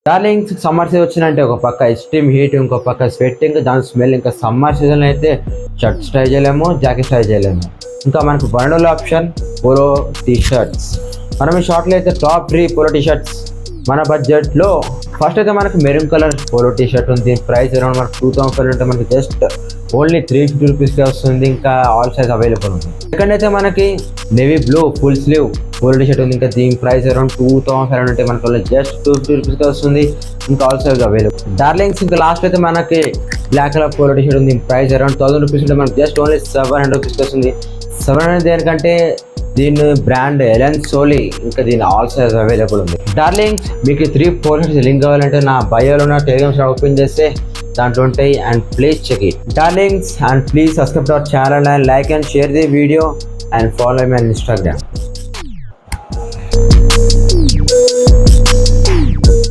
Darlings summer season వచ్చిందంటే ఒక పక్క ఎక్స్ట్రీమ్ హీట్, ఇంకో పక్క స్వెట్టింగ్, దాని స్మెల్. ఇంకా సమ్మర్ సీజన్ అయితే షర్ట్స్ ట్రై చేయలేము, జాకెట్స్ ట్రై చేయలేము. ఇంకా మనకు bundle option polo T shirts. మనం ఈ షార్ట్లో అయితే టాప్ 3 పోలో టీ షర్ట్స్ మన బడ్జెట్లో. ఫస్ట్ అయితే మనకి maroon colour polo T shirt ఉంది. ప్రైస్ అరౌండ్ మనకు 2000 ఉంటే మనకి జస్ట్ ఓన్లీ 350 రూపీస్కే వస్తుంది. ఇంకా ఆల్ సైజ్ అవైలబుల్ ఉంది. సెకండ్ అయితే మనకి navy blue full sleeve polo T shirt ఉంది. ఇంకా దీని ప్రైస్ అరౌండ్ 2500 ఉంటే మనకు జస్ట్ 250 రూపీస్కే వస్తుంది. ఇంకా ఆల్ సైజ్ అవైలబుల్. డార్లింగ్స్ ఇంకా లాస్ట్ అయితే మనకి black colour polo T shirt ఉంది. ప్రైస్ అరౌండ్ 1000 రూపీస్ ఉంటే మనకి జస్ట్ ఓన్లీ 700 రూపీస్కి వస్తుంది. 700 దేనికంటే దీని బ్రాండ్ ఎలెన్ సోలీ. ఇంకా దీని ఆల్ సైజ్ అవైలబుల్ ఉంది. డార్లింగ్స్ మీకు 3 పోలో షర్ట్స్ లింక్ కావాలంటే నా బయోలో ఉన్న టెలిగ్రామ్ ఛానల్ ఓపెన్ చేస్తే దాంట్లో ఉంటాయి. And please check it darlings. And please subscribe to our channel and like and share the video and follow me on Instagram.